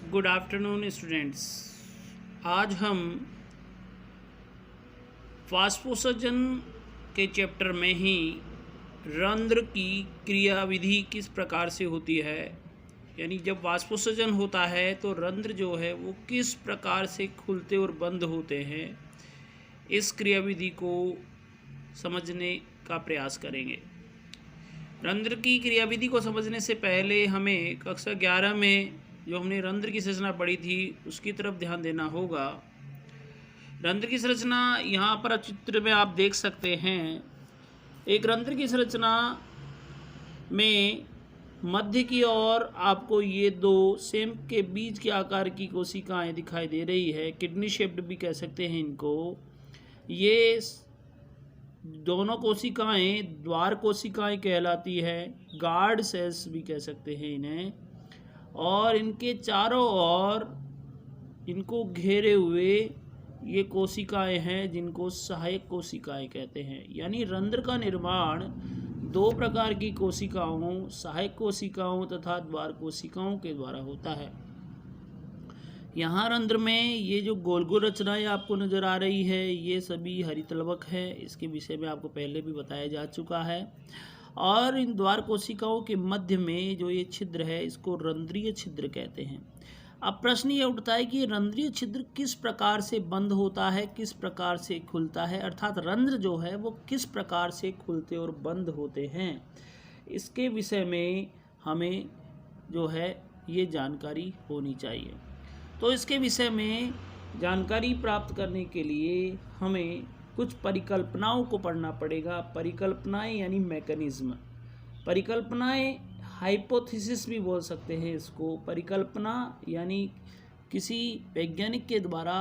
Good afternoon students. आज हम वाष्पोत्सर्जन के चैप्टर में ही रंध्र की क्रियाविधि किस प्रकार से होती है, यानी जब वाष्पोत्सर्जन होता है तो रंध्र जो है वो किस प्रकार से खुलते और बंद होते हैं, इस क्रियाविधि को समझने का प्रयास करेंगे। रंध्र की क्रियाविधि को समझने से पहले हमें कक्षा 11 में जो हमने रंध्र की संरचना पढ़ी थी उसकी तरफ ध्यान देना होगा। रंध्र की संरचना यहाँ पर चित्र में आप देख सकते हैं। एक रंध्र की संरचना में मध्य की ओर आपको ये दो सेम के बीज के आकार की कोशिकाएं दिखाई दे रही है, किडनी शेप्ड भी कह सकते हैं इनको। ये दोनों कोशिकाएं द्वार कोशिकाएं कहलाती है, गार्ड सेल्स भी कह सकते हैं इन्हें। और इनके चारों ओर इनको घेरे हुए ये कोशिकाएं हैं जिनको सहायक कोशिकाएं कहते हैं। यानी रंध्र का निर्माण दो प्रकार की कोशिकाओं, सहायक कोशिकाओं तथा द्वार कोशिकाओं के द्वारा होता है। यहाँ रंध्र में ये जो गोल गोल रचनाएं आपको नज़र आ रही है ये सभी हरितलवक है। इसके विषय में आपको पहले भी बताया जा चुका है। और इन द्वार कोशिकाओं के मध्य में जो ये छिद्र है इसको रंध्रीय छिद्र कहते हैं। अब प्रश्न ये उठता है कि रंध्रीय छिद्र किस प्रकार से बंद होता है, किस प्रकार से खुलता है, अर्थात रंध्र जो है वो किस प्रकार से खुलते और बंद होते हैं, इसके विषय में हमें जो है ये जानकारी होनी चाहिए। तो इसके विषय में जानकारी प्राप्त करने के लिए हमें कुछ परिकल्पनाओं को पढ़ना पड़ेगा। परिकल्पनाएं यानी मैकेनिज्म। परिकल्पनाएं हाइपोथेसिस भी बोल सकते हैं इसको। परिकल्पना यानी किसी वैज्ञानिक के द्वारा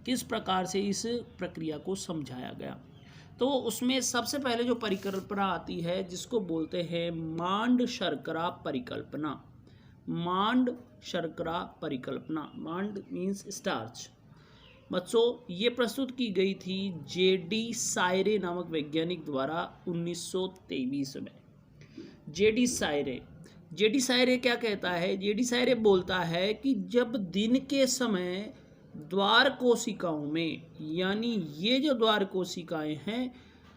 किस प्रकार से इस प्रक्रिया को समझाया गया। तो उसमें सबसे पहले जो परिकल्पना आती है जिसको बोलते हैं मांड शर्करा परिकल्पना। मांड शर्करा परिकल्पना, मांड मीन्स स्टार्च। बच्चों ये प्रस्तुत की गई थी जेडी सायरे नामक वैज्ञानिक द्वारा 1923 में। जेडी सायरे क्या कहता है? जेडी सायरे बोलता है कि जब दिन के समय द्वार कोशिकाओं में, यानी ये जो द्वार कोशिकाएं हैं,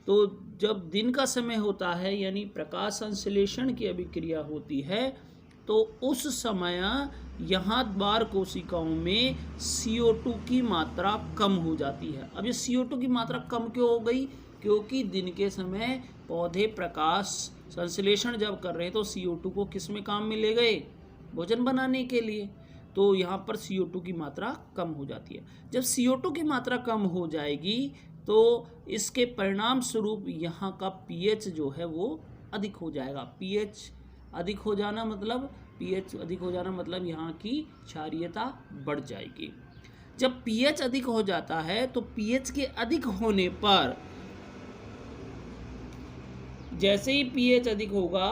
तो जब दिन का समय होता है यानी प्रकाश संश्लेषण की अभिक्रिया होती है तो उस समय यहाँ द्वार कोशिकाओं में CO2 की मात्रा कम हो जाती है। अब ये CO2 की मात्रा कम क्यों हो गई? क्योंकि दिन के समय पौधे प्रकाश संश्लेषण जब कर रहे हैं तो CO2 को किस में काम में ले गए? भोजन बनाने के लिए। तो यहाँ पर CO2 की मात्रा कम हो जाती है। जब CO2 की मात्रा कम हो जाएगी तो इसके परिणाम स्वरूप यहाँ का pH जो है वो अधिक हो जाएगा। pH अधिक हो जाना मतलब यहाँ की क्षारीयता बढ़ जाएगी। जब pH अधिक हो जाता है तो pH के अधिक होने पर, जैसे ही pH अधिक होगा,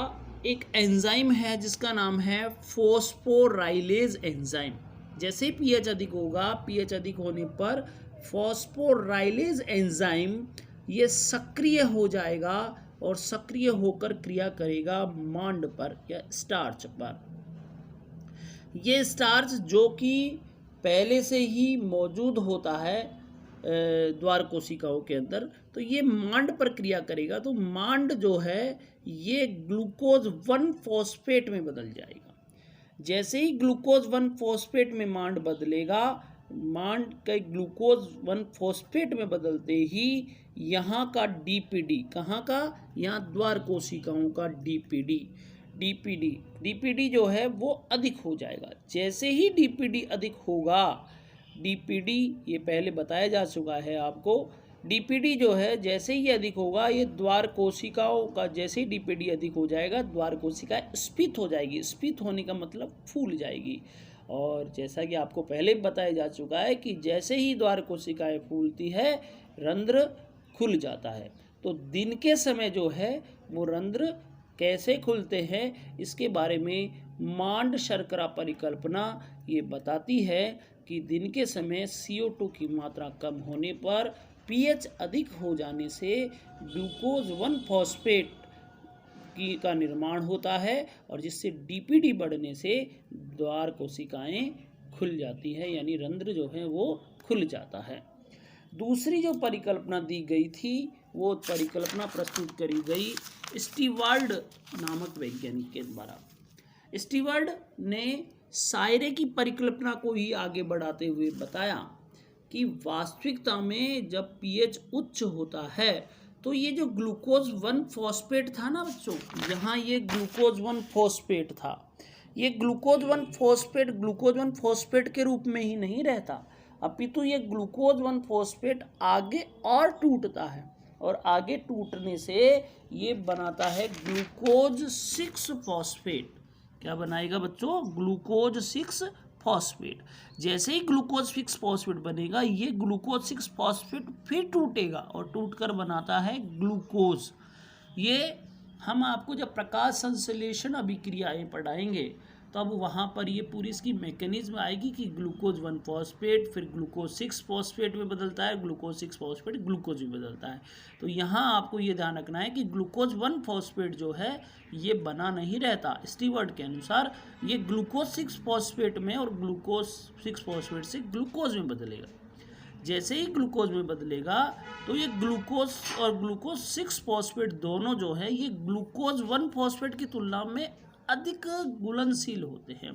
एक एंजाइम है जिसका नाम है फॉस्फोराइलेज एंजाइम। जैसे ही pH अधिक होगा, pH अधिक होने पर फॉस्फोराइलेज एंजाइम ये सक्रिय हो जाएगा और सक्रिय होकर क्रिया करेगा मांड पर या स्टार्च पर। ये स्टार्च जो कि पहले से ही मौजूद होता है द्वार कोशिकाओं के अंदर, तो ये मांड पर क्रिया करेगा। तो मांड जो है ये ग्लूकोज 1 फॉस्फेट में बदल जाएगा। जैसे ही ग्लूकोज 1 फॉस्फेट में मांड बदलेगा, मांड का ग्लूकोज 1 फॉस्फेट में बदलते ही यहाँ का डीपीडी, कहाँ का? यहाँ द्वार कोशिकाओं का डीपीडी जो है वो अधिक हो जाएगा। जैसे ही डीपीडी अधिक होगा, डीपीडी ये पहले बताया जा चुका है आपको, डीपीडी जो है जैसे ही अधिक होगा, ये द्वार कोशिकाओं का जैसे ही डीपीडी अधिक हो जाएगा, द्वार कोशिका स्फीत हो जाएगी। स्फीत होने का मतलब फूल जाएगी। और जैसा कि आपको पहले बताया जा चुका है कि जैसे ही द्वार कोशिकाएं फूलती है रंध्र खुल जाता है। तो दिन के समय जो है वो रंध्र कैसे खुलते हैं इसके बारे में मांड शर्करा परिकल्पना ये बताती है कि दिन के समय CO2 की मात्रा कम होने पर pH अधिक हो जाने से ग्लूकोज 1 फॉस्फेट का निर्माण होता है और जिससे डीपीडी बढ़ने से द्वार कोशिकाएं खुल जाती है, यानी रंध्र जो है वो खुल जाता है। दूसरी जो परिकल्पना दी गई थी वो परिकल्पना प्रस्तुत करी गई स्टीवर्ड नामक वैज्ञानिक के द्वारा। स्टीवर्ड ने सायरे की परिकल्पना को ही आगे बढ़ाते हुए बताया कि वास्तविकता में जब पीएच उच्च होता है तो ये जो ग्लूकोज 1 फॉस्फेट था ना बच्चों, यहाँ ये ग्लूकोज 1 फॉस्फेट था, ये ग्लूकोज 1 फॉस्फेट के रूप में ही नहीं रहता, अपितु ये ग्लूकोज 1 फॉस्फेट आगे और टूटता है और आगे टूटने से ये बनाता है ग्लूकोज 6 फॉस्फेट। क्या बनाएगा बच्चों? Glucose 6 phosphate. जैसे ही ग्लूकोज 6 फॉस्फेट बनेगा ये ग्लूकोज 6 फॉस्फेट फिर टूटेगा और टूटकर बनाता है ग्लूकोज। ये हम आपको जब प्रकाश संश्लेषण अभिक्रियाएं पढ़ाएंगे तब वहाँ पर ये पूरी इसकी मैकेनिज्म आएगी कि ग्लूकोज 1 फॉस्फेट फिर ग्लूकोज 6 फॉस्फेट में बदलता है, ग्लूकोज 6 फॉस्फेट ग्लूकोज में बदलता है। तो यहाँ आपको ये ध्यान रखना है कि ग्लूकोज 1 फॉस्फेट जो है ये बना नहीं रहता। स्टीवर्ड के अनुसार ये ग्लूकोज 6 फॉस्फेट में और ग्लूकोज 6 फॉस्फेट से ग्लूकोज में बदलेगा। जैसे ही ग्लूकोज में बदलेगा तो ये ग्लूकोज और ग्लूकोज 6 फॉस्फेट दोनों जो है ये ग्लूकोज 1 फॉस्फेट की तुलना में अधिक घुलनशील होते हैं।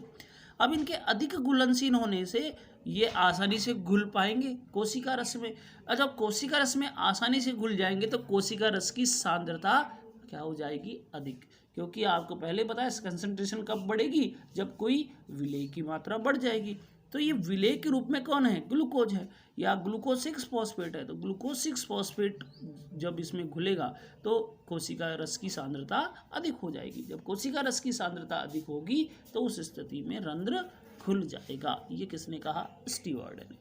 अब इनके अधिक घुलनशील होने से ये आसानी से घुल पाएंगे कोशिका रस में। जब कोशिका रस में आसानी से घुल जाएंगे तो कोशिका रस की सांद्रता क्या हो जाएगी? अधिक, क्योंकि आपको पहले बताया कंसंट्रेशन कब बढ़ेगी? जब कोई विलेय की मात्रा बढ़ जाएगी। तो ये विलेय के रूप में कौन है? ग्लूकोज है या ग्लूकोज 6 फॉस्फेट है। तो ग्लूकोज 6 फॉस्फेट जब इसमें घुलेगा तो कोशिका रस की सांद्रता अधिक हो जाएगी। जब कोशिका रस की सांद्रता अधिक होगी तो उस स्थिति में रंध्र खुल जाएगा। ये किसने कहा? स्टीवर्ड ने।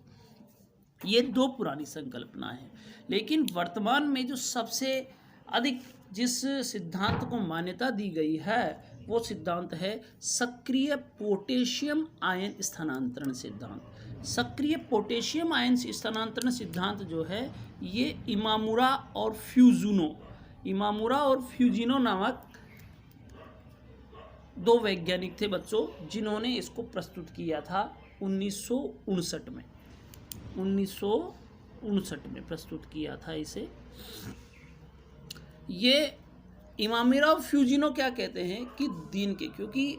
ये दो पुरानी संकल्पना है, लेकिन वर्तमान में जो सबसे अधिक जिस सिद्धांत को मान्यता दी गई है वो सिद्धांत है सक्रिय पोटेशियम आयन स्थानांतरण सिद्धांत। सक्रिय पोटेशियम आयन स्थानांतरण सिद्धांत जो है ये इमामुरा और फ्यूजिनो नामक दो वैज्ञानिक थे बच्चों, जिन्होंने इसको प्रस्तुत किया था 1959 में। 1959 में प्रस्तुत किया था इसे। ये इमामुरा और फ्यूजिनो क्या कहते हैं कि दिन के, क्योंकि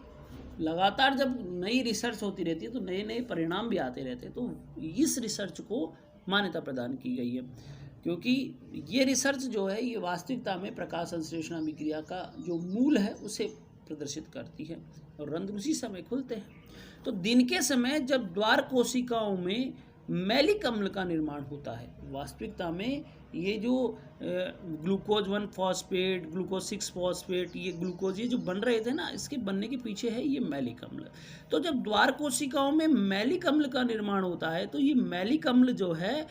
लगातार जब नई रिसर्च होती रहती है तो नए नए परिणाम भी आते रहते हैं, तो इस रिसर्च को मान्यता प्रदान की गई है, क्योंकि ये रिसर्च जो है ये वास्तविकता में प्रकाश संश्लेषण अभिक्रिया का जो मूल है उसे प्रदर्शित करती है और रंध्र उसी समय खुलते हैं। तो दिन के समय जब द्वार कोशिकाओं में मैलिक अम्ल का निर्माण होता है, वास्तविकता में ये जो ग्लूकोज 1 फॉस्फेट, ग्लूकोज 6 फॉस्फेट, ये ग्लूकोज ये जो बन रहे थे ना, इसके बनने के पीछे है ये मैलिक अम्ल। तो जब द्वार कोशिकाओं में मैलिक अम्ल का निर्माण होता है तो ये मैलिक अम्ल जो है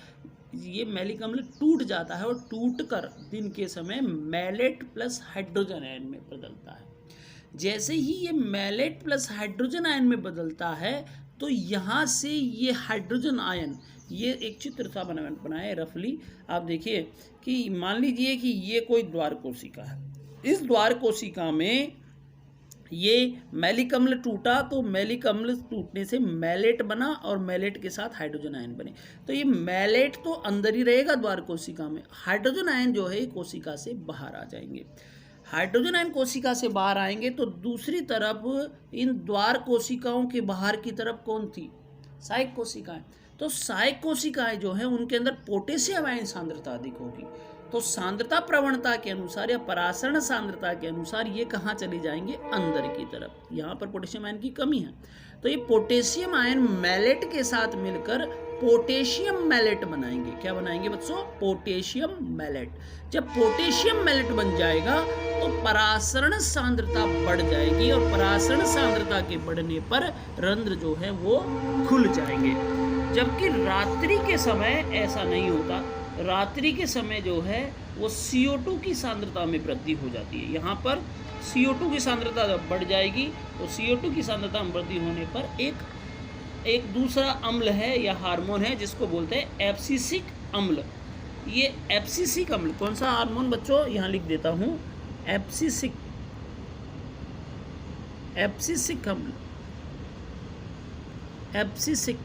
ये मैलिक अम्ल टूट जाता है और टूटकर दिन के समय मैलेट प्लस हाइड्रोजन आयन में बदलता है। जैसे ही ये मैलेट प्लस हाइड्रोजन आयन में बदलता है तो यहाँ से ये हाइड्रोजन आयन, ये एक चित्र सा बनाया है रफली, आप देखिए कि मान लीजिए कि ये कोई द्वार कोशिका है। इस द्वार कोशिका में ये मैलिक अम्ल टूटा तो मैलिक अम्ल टूटने से मैलेट बना और मैलेट के साथ हाइड्रोजन आयन बने। तो ये मैलेट तो अंदर ही रहेगा द्वार कोशिका में, हाइड्रोजन आयन जो है कोशिका से बाहर आ जाएंगे। हाइड्रोजन आयन कोशिका से बाहर आएंगे तो दूसरी तरफ इन द्वार कोशिकाओं के बाहर की तरफ कौन थी? सहायक कोशिकाएं। तो सहायक कोशिकाएं जो है उनके अंदर पोटेशियम आयन सांद्रता अधिक होगी। तो सांद्रता प्रवणता के अनुसार या परासरण सांद्रता के अनुसार ये कहाँ चले जाएंगे? अंदर की तरफ। यहाँ पर पोटेशियम आयन की कमी है तो ये पोटेशियम आयन मैलेट के साथ मिलकर पोटेशियम मैलेट बनाएंगे। क्या बनाएंगे बच्चों? Potassium malate. जब पोटेशियम मैलेट बन जाएगा तो परासरण सांद्रता बढ़ जाएगी और परासरण सांद्रता के बढ़ने पर रंध्र जो है वो खुल जाएंगे। जबकि रात्रि के समय ऐसा नहीं होता। रात्रि के समय जो है वो CO2 की सांद्रता में वृद्धि हो जाती है। यहाँ पर CO2 की सांद्रता जब बढ़ जाएगी तो CO2 की सांद्रता में वृद्धि होने पर एक दूसरा अम्ल है या हार्मोन है जिसको बोलते हैं एब्सिसिक अम्ल। ये एब्सिसिक अम्ल कौन सा हार्मोन बच्चों? यहाँ लिख देता हूँ, एब्सिसिक। एब्सिसिक अम्ल, एब्सिसिक,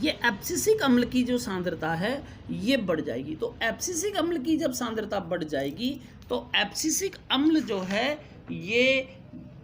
ये एब्सिसिक अम्ल की जो सांद्रता है ये बढ़ जाएगी। तो एब्सिसिक अम्ल की जब सांद्रता बढ़ जाएगी तो एब्सिसिक अम्ल जो है ये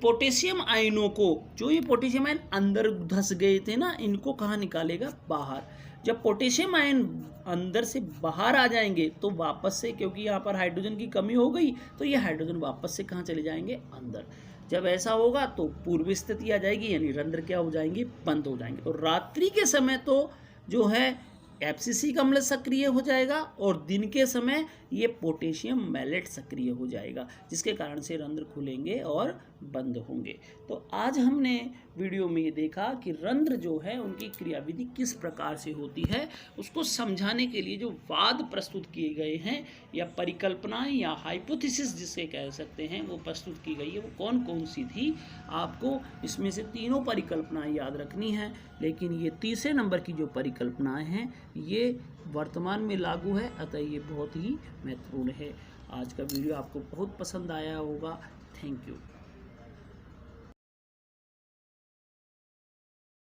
पोटेशियम आयनों को, जो ये पोटेशियम आयन अंदर धंस गए थे ना, इनको कहाँ निकालेगा? बाहर। जब पोटेशियम आयन अंदर से बाहर आ जाएंगे तो वापस से, क्योंकि यहाँ पर हाइड्रोजन की कमी हो गई, तो ये हाइड्रोजन वापस से कहाँ चले जाएंगे? अंदर। जब ऐसा होगा तो पूर्व स्थिति आ जाएगी, यानी रंध्र क्या हो जाएंगे? बंद हो जाएंगे। तो रात्रि के समय तो जो है एब्सिसिक अम्ल सक्रिय हो जाएगा और दिन के समय ये पोटेशियम मैलेट सक्रिय हो जाएगा, जिसके कारण से रंध्र खुलेंगे और बंद होंगे। तो आज हमने वीडियो में ये देखा कि रंध्र जो है उनकी क्रियाविधि किस प्रकार से होती है, उसको समझाने के लिए जो वाद प्रस्तुत किए गए हैं या परिकल्पनाएं या हाइपोथेसिस जिसे कह सकते हैं वो प्रस्तुत की गई है, वो कौन कौन सी थी? आपको इसमें से तीनों परिकल्पनाएं याद रखनी है, लेकिन ये तीसरे नंबर की जो परिकल्पनाएं हैं ये वर्तमान में लागू है, अतः ये बहुत ही महत्वपूर्ण है। आज का वीडियो आपको बहुत पसंद आया होगा। Thank you.